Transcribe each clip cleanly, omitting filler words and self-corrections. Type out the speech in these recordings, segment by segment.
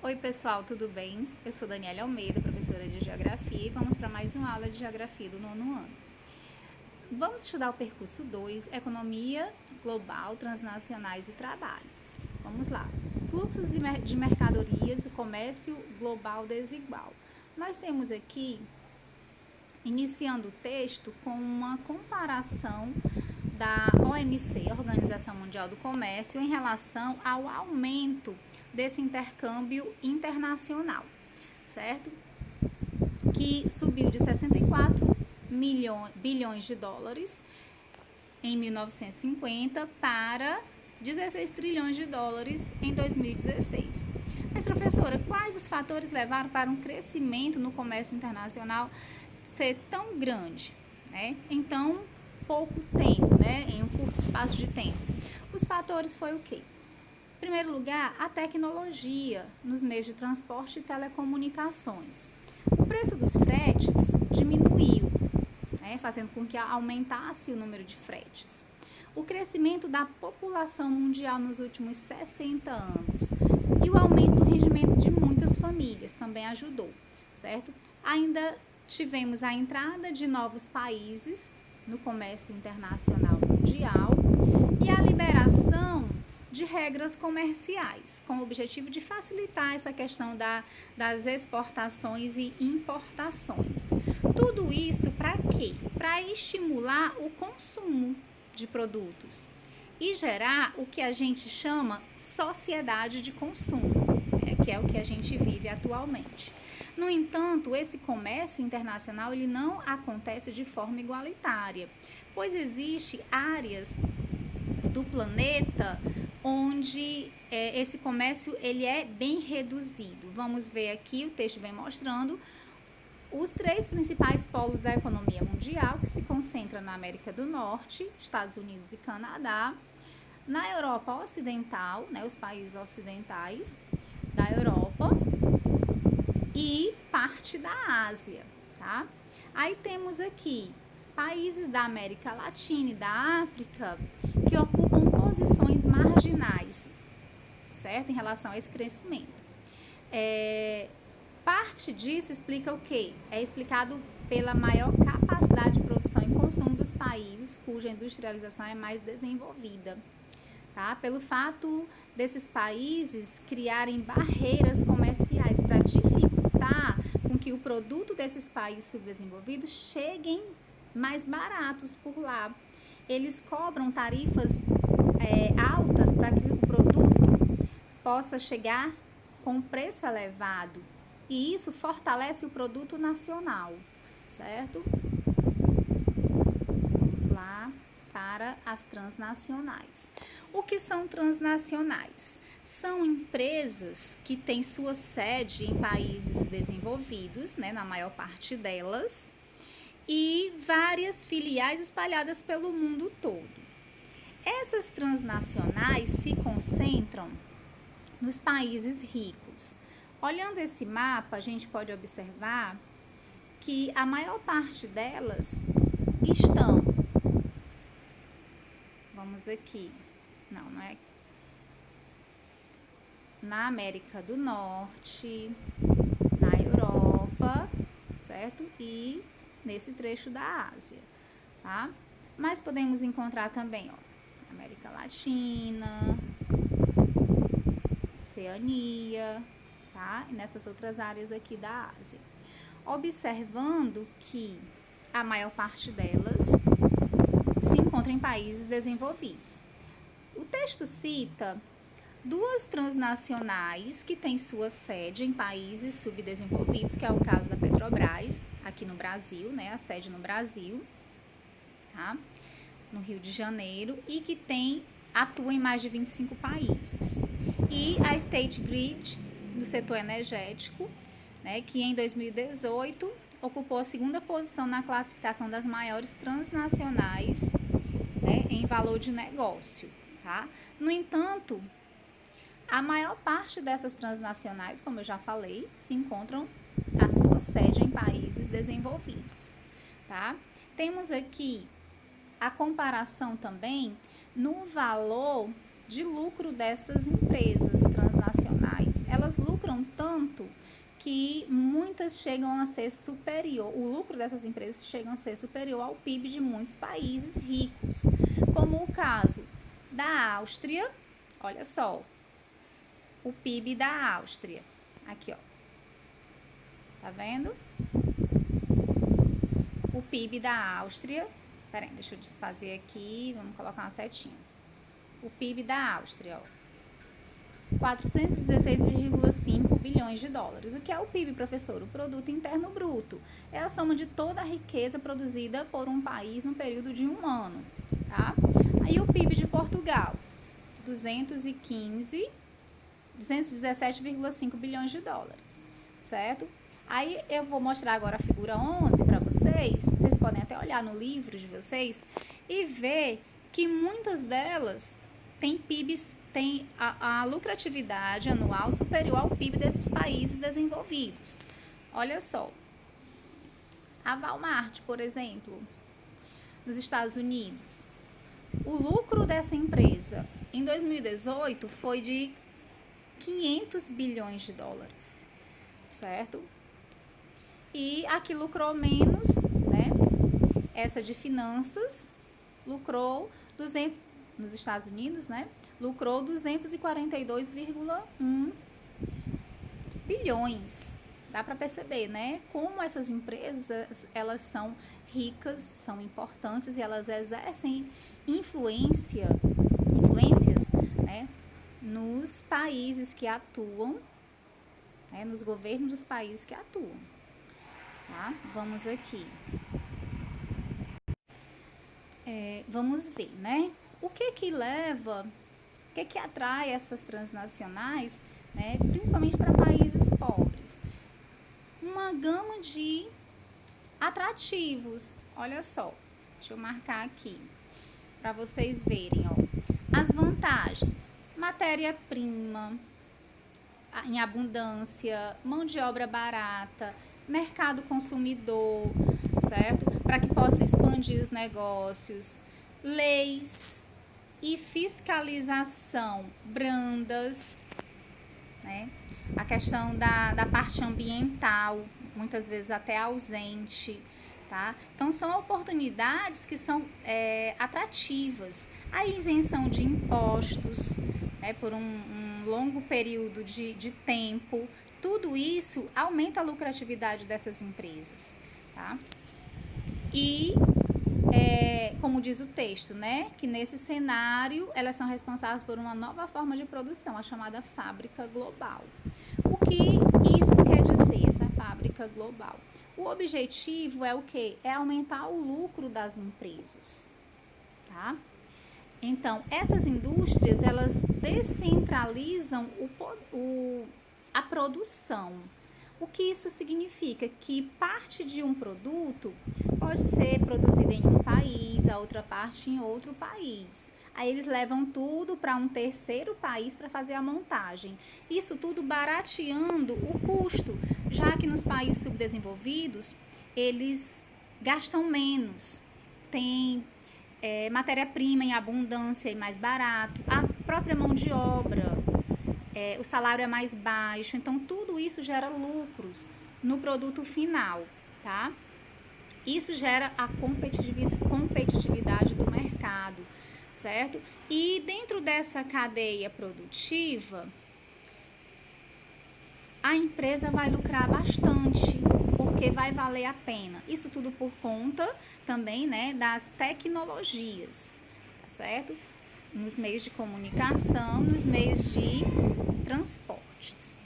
Oi pessoal, tudo bem? Eu sou Daniela Almeida, professora de Geografia, e vamos para mais uma aula de Geografia do nono ano. Vamos estudar o percurso 2, Economia Global, Transnacionais e Trabalho. Vamos lá. Fluxos de mercadorias e comércio global desigual. Nós temos aqui, iniciando o texto, com uma comparação da OMC, Organização Mundial do Comércio, em relação ao aumento desse intercâmbio internacional, certo? Que subiu de 64 bilhões de dólares em 1950 para 16 trilhões de dólares em 2016. Mas, professora, quais os fatores levaram para um crescimento no comércio internacional ser tão grande, né? Então, pouco tempo, né? Em um curto espaço de tempo. Os fatores foi o quê? Em primeiro lugar, a tecnologia nos meios de transporte e telecomunicações. O preço dos fretes diminuiu, né? Fazendo com que aumentasse o número de fretes. O crescimento da população mundial nos últimos 60 anos e o aumento do rendimento de muitas famílias também ajudou, certo? Ainda tivemos a entrada de novos países no comércio internacional mundial e a liberação de regras comerciais, com o objetivo de facilitar essa questão das exportações e importações. Tudo isso para quê? Para estimular o consumo de produtos e gerar o que a gente chama sociedade de consumo, que é o que a gente vive atualmente. No entanto, esse comércio internacional ele não acontece de forma igualitária, pois existem áreas do planeta onde esse comércio ele é bem reduzido. Vamos ver aqui, o texto vem mostrando os três principais polos da economia mundial, que se concentram na América do Norte, Estados Unidos e Canadá, na Europa Ocidental, né, os países ocidentais da Europa e parte da Ásia, tá? Aí temos aqui países da América Latina e da África que ocupam posições marginais, certo? Em relação a esse crescimento. Parte disso explica o quê? É explicado pela maior capacidade de produção e consumo dos países cuja industrialização é mais desenvolvida, tá? Pelo fato desses países criarem barreiras comerciais para dificultar com que o produto desses países subdesenvolvidos cheguem mais baratos por lá. Eles cobram tarifas altas para que o produto possa chegar com preço elevado. E isso fortalece o produto nacional, certo? Vamos lá para as transnacionais. O que são transnacionais? São empresas que têm sua sede em países desenvolvidos, né, na maior parte delas, e várias filiais espalhadas pelo mundo todo. Essas transnacionais se concentram nos países ricos. Olhando esse mapa, a gente pode observar que a maior parte delas estão, vamos aqui, não é? Na América do Norte, na Europa, certo? E nesse trecho da Ásia, tá? Mas podemos encontrar também, ó, América Latina, Oceania, tá? E nessas outras áreas aqui da Ásia. Observando que a maior parte delas se encontra em países desenvolvidos. O texto cita duas transnacionais que têm sua sede em países subdesenvolvidos, que é o caso da Petrobras, aqui no Brasil, né? A sede no Brasil, tá? No Rio de Janeiro, e que atua em mais de 25 países. E a State Grid, do setor energético, né, que em 2018 ocupou a segunda posição na classificação das maiores transnacionais, né, em valor de negócio, tá? No entanto, a maior parte dessas transnacionais, como eu já falei, se encontram a sua sede em países desenvolvidos, tá? Temos aqui a comparação também no valor de lucro dessas empresas transnacionais. Elas lucram tanto que muitas chegam a ser superior, o lucro dessas empresas chegam a ser superior ao PIB de muitos países ricos, como o caso da Áustria. Olha só, o PIB da Áustria, aqui ó, tá vendo? O PIB da Áustria, peraí, deixa eu desfazer aqui, vamos colocar uma setinha. O PIB da Áustria, ó, 416,5 bilhões de dólares. O que é o PIB, professor? O Produto Interno Bruto. É a soma de toda a riqueza produzida por um país no período de um ano, tá? Aí o PIB de Portugal, 217,5 bilhões de dólares, certo? Aí eu vou mostrar agora a figura 11 para vocês. Vocês podem até olhar no livro de vocês e ver que muitas delas têm PIBs, tem a lucratividade anual superior ao PIB desses países desenvolvidos. Olha só, a Walmart, por exemplo, nos Estados Unidos, o lucro dessa empresa em 2018 foi de 500 bilhões de dólares, certo? E aqui lucrou menos, né? Essa de finanças lucrou 200, nos Estados Unidos, né? Lucrou 242,1 bilhões. Dá para perceber, né? Como essas empresas, elas são ricas, são importantes e elas exercem influências, né? Nos países que atuam, né? Nos governos dos países que atuam. Tá? Vamos aqui. Vamos ver, né? O que leva, o que atrai essas transnacionais, né? Principalmente para países pobres? Uma gama de atrativos. Olha só, deixa eu marcar aqui para vocês verem, ó. As vantagens: matéria-prima em abundância, mão de obra barata, mercado consumidor, certo? Para que possa expandir os negócios, leis e fiscalização brandas, né? A questão da parte ambiental, muitas vezes até ausente, tá? Então, são oportunidades que são atrativas. A isenção de impostos, né, por um longo período de tempo, tudo isso aumenta a lucratividade dessas empresas, tá? E, como diz o texto, né, que nesse cenário elas são responsáveis por uma nova forma de produção, a chamada fábrica global. O que isso quer dizer, essa fábrica global? O objetivo é o quê? É aumentar o lucro das empresas, tá? Então, essas indústrias, elas descentralizam a produção. O que isso significa? Que parte de um produto pode ser produzida em um país, a outra parte em outro país. Aí eles levam tudo para um terceiro país para fazer a montagem. Isso tudo barateando o custo, já que nos países subdesenvolvidos eles gastam menos, tem matéria-prima em abundância e mais barato, a própria mão de obra, o salário é mais baixo, então tudo isso gera lucros no produto final, tá? Isso gera a competitividade do mercado, certo? E dentro dessa cadeia produtiva, a empresa vai lucrar bastante, porque vai valer a pena. Isso tudo por conta também, né, das tecnologias, tá certo? Nos meios de comunicação, nos meios de transportes.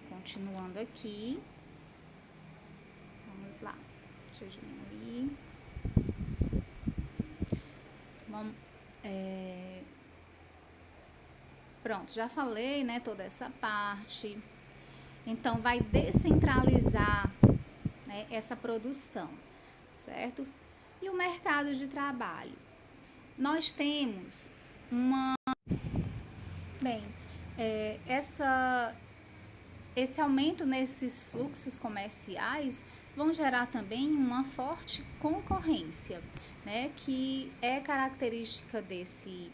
Continuando aqui. Vamos lá. Deixa eu diminuir. Vamos, pronto, já falei, né, toda essa parte. Então, vai descentralizar, né, essa produção, certo? E o mercado de trabalho? Nós temos uma... Bem, esse aumento nesses fluxos comerciais vão gerar também uma forte concorrência, né, que é característica desse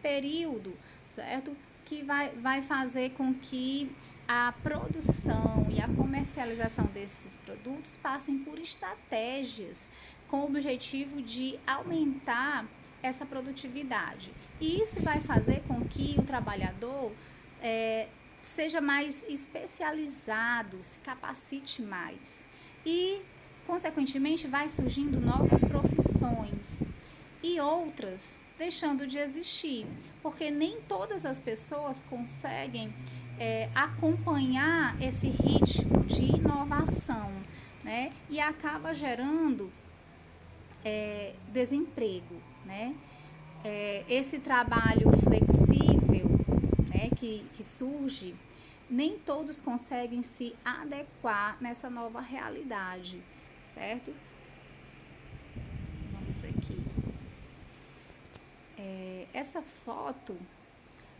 período, certo? Que vai fazer com que a produção e a comercialização desses produtos passem por estratégias com o objetivo de aumentar essa produtividade. E isso vai fazer com que o trabalhador seja mais especializado, se capacite mais e, consequentemente, vai surgindo novas profissões e outras deixando de existir, porque nem todas as pessoas conseguem acompanhar esse ritmo de inovação, né? E acaba gerando desemprego, né? Esse trabalho flexível, né, que surge, nem todos conseguem se adequar nessa nova realidade, certo? Vamos aqui. Essa foto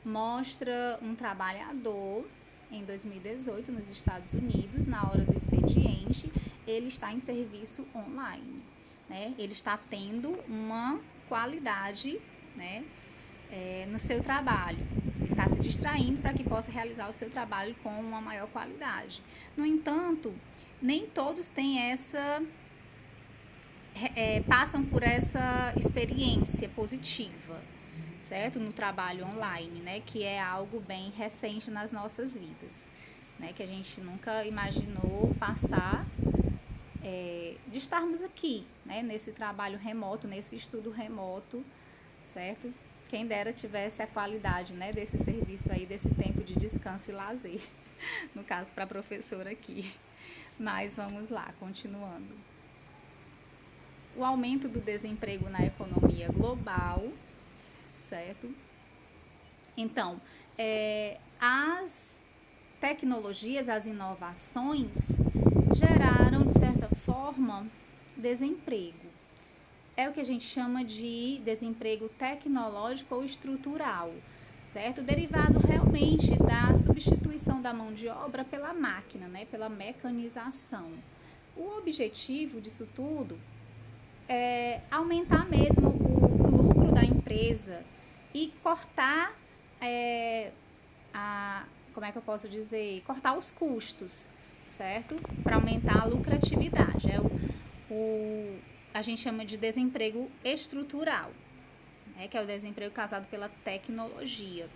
mostra um trabalhador em 2018 nos Estados Unidos, na hora do expediente, ele está em serviço online, né? Ele está tendo uma qualidade, né, no seu trabalho. Ele está se distraindo para que possa realizar o seu trabalho com uma maior qualidade. No entanto, nem todos têm passam por essa experiência positiva, certo? No trabalho online, né? Que é algo bem recente nas nossas vidas, né? Que a gente nunca imaginou passar de estarmos aqui, né? Nesse trabalho remoto, nesse estudo remoto, certo? Quem dera tivesse a qualidade, né, desse serviço aí, desse tempo de descanso e lazer, no caso para a professora aqui. Mas vamos lá, continuando. O aumento do desemprego na economia global, certo? Então, as tecnologias, as inovações geraram, de certa forma, desemprego. É o que a gente chama de desemprego tecnológico ou estrutural, certo? Derivado realmente da substituição da mão de obra pela máquina, né? Pela mecanização. O objetivo disso tudo é aumentar mesmo o lucro da empresa e cortar como é que eu posso dizer? Cortar os custos, certo? Para aumentar a lucratividade. A gente chama de desemprego estrutural, né? Que é o desemprego causado pela tecnologia,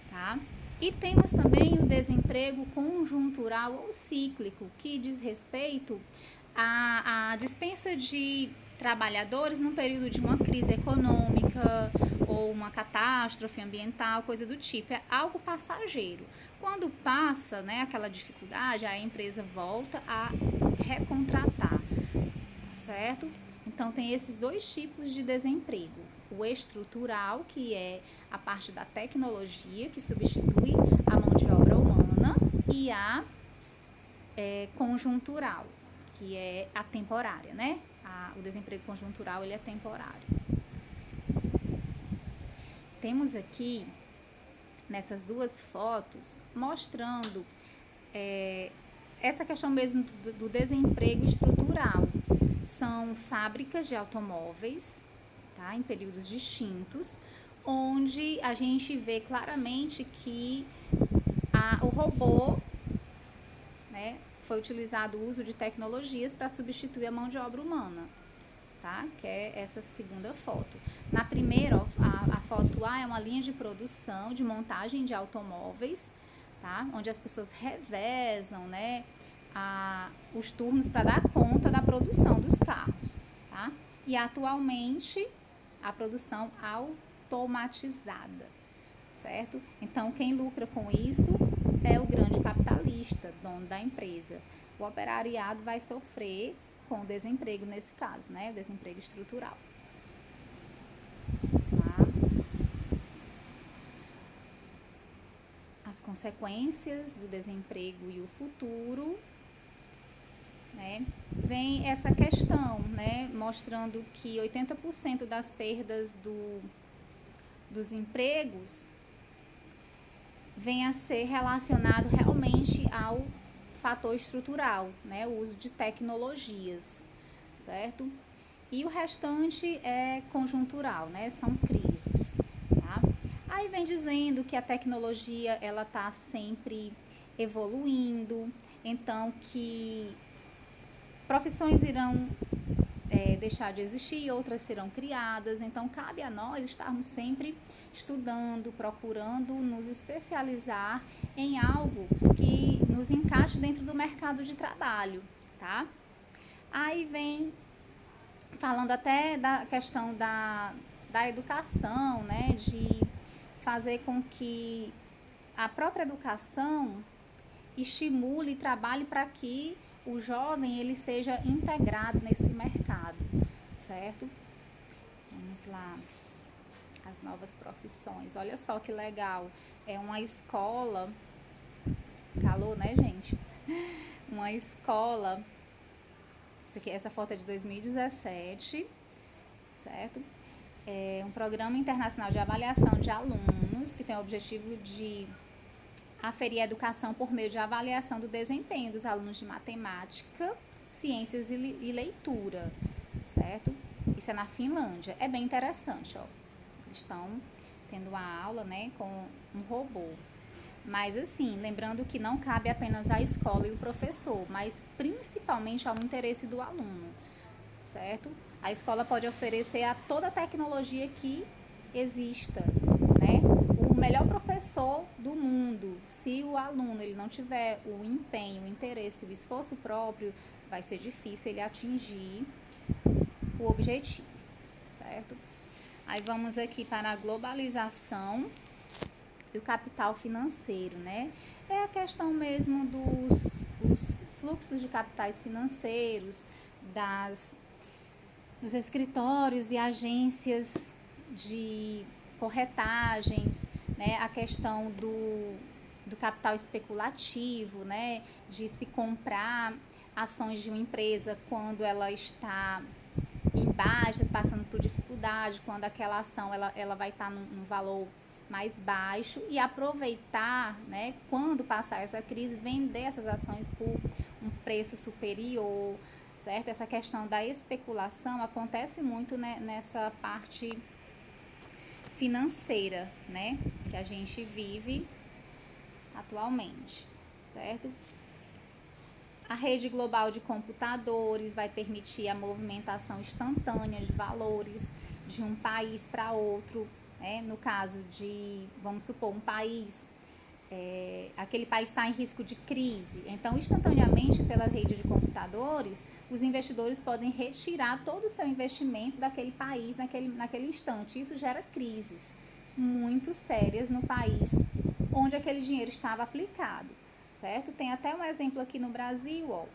tá? E temos também o desemprego conjuntural ou cíclico, que diz respeito à dispensa de trabalhadores num período de uma crise econômica ou uma catástrofe ambiental, coisa do tipo. É algo passageiro. Quando passa, né, aquela dificuldade, a empresa volta a recontratar, tá certo? Então, tem esses dois tipos de desemprego. O estrutural, que é a parte da tecnologia, que substitui a mão de obra humana, e a conjuntural, que é a temporária, né? O desemprego conjuntural, ele é temporário. Temos aqui, nessas duas fotos, mostrando essa questão mesmo do desemprego estrutural. São fábricas de automóveis, tá? Em períodos distintos, onde a gente vê claramente que o robô, né, foi utilizado o uso de tecnologias para substituir a mão de obra humana, tá? Que é essa segunda foto. Na primeira, a foto A é uma linha de produção, de montagem de automóveis, tá? Onde as pessoas revezam, né, os turnos para dar conta da produção dos carros, tá? E atualmente a produção automatizada, certo? Então, quem lucra com isso é o grande capitalista, dono da empresa. O operariado vai sofrer com o desemprego nesse caso, né? O desemprego estrutural. Vamos lá. As consequências do desemprego e o futuro, né? Vem essa questão, né? Mostrando que 80% das perdas dos empregos vem a ser relacionado realmente ao fator estrutural, né? O uso de tecnologias, certo? E o restante é conjuntural, né? São crises, tá? Aí vem dizendo que a tecnologia, ela tá sempre evoluindo, então que profissões irão deixar de existir, outras serão criadas, então cabe a nós estarmos sempre estudando, procurando nos especializar em algo que nos encaixe dentro do mercado de trabalho, tá? Aí vem falando até da questão da educação, né, de fazer com que a própria educação estimule e trabalhe para que o jovem ele seja integrado nesse mercado, certo? Vamos lá, as novas profissões. Olha só que legal, é uma escola, calor, né, gente? Uma escola, essa foto é de 2017, certo? É um programa internacional de avaliação de alunos que tem o objetivo de aferir a educação por meio de avaliação do desempenho dos alunos de matemática, ciências e leitura, certo? Isso é na Finlândia. É bem interessante, ó. Eles estão tendo uma aula, né, com um robô. Mas assim, lembrando que não cabe apenas à escola e o professor, mas principalmente ao interesse do aluno, certo? A escola pode oferecer a toda a tecnologia que exista, né? O melhor professor do mundo, se o aluno ele não tiver o empenho, o interesse, o esforço próprio, vai ser difícil ele atingir o objetivo, certo? Aí vamos aqui para a globalização e o capital financeiro, né? É a questão mesmo dos fluxos de capitais financeiros, dos escritórios e agências de corretagens, né? A questão do capital especulativo, né? De se comprar ações de uma empresa quando ela está em baixas, passando por dificuldade, quando aquela ação ela vai estar num valor mais baixo e aproveitar, né, quando passar essa crise, vender essas ações por um preço superior, certo? Essa questão da especulação acontece muito, né, nessa parte financeira, né, que a gente vive atualmente, certo? A rede global de computadores vai permitir a movimentação instantânea de valores de um país para outro, né? No caso de, vamos supor, um país, aquele país está em risco de crise, então instantaneamente pela rede de computadores, os investidores podem retirar todo o seu investimento daquele país naquele instante. Isso gera crises muito sérias no país onde aquele dinheiro estava aplicado, certo? Tem até um exemplo aqui no Brasil, ó,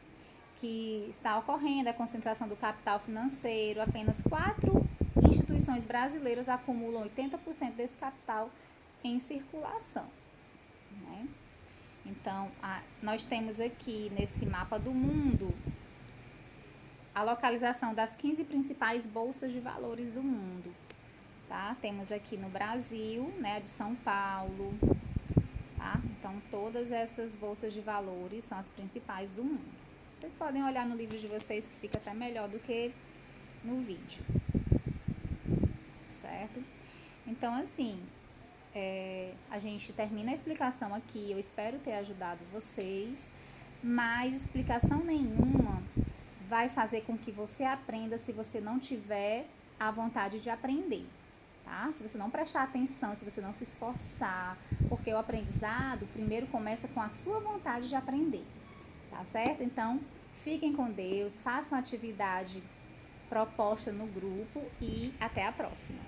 que está ocorrendo a concentração do capital financeiro. Apenas 4 instituições brasileiras acumulam 80% desse capital em circulação, né? Então, nós temos aqui nesse mapa do mundo a localização das 15 principais bolsas de valores do mundo, tá? Temos aqui no Brasil, né, a de São Paulo, tá? Então, todas essas bolsas de valores são as principais do mundo. Vocês podem olhar no livro de vocês, que fica até melhor do que no vídeo, certo? Então, assim, a gente termina a explicação aqui. Eu espero ter ajudado vocês, mas explicação nenhuma vai fazer com que você aprenda se você não tiver a vontade de aprender, tá? Se você não prestar atenção, se você não se esforçar, porque o aprendizado primeiro começa com a sua vontade de aprender, tá certo? Então, fiquem com Deus, façam a atividade proposta no grupo e até a próxima.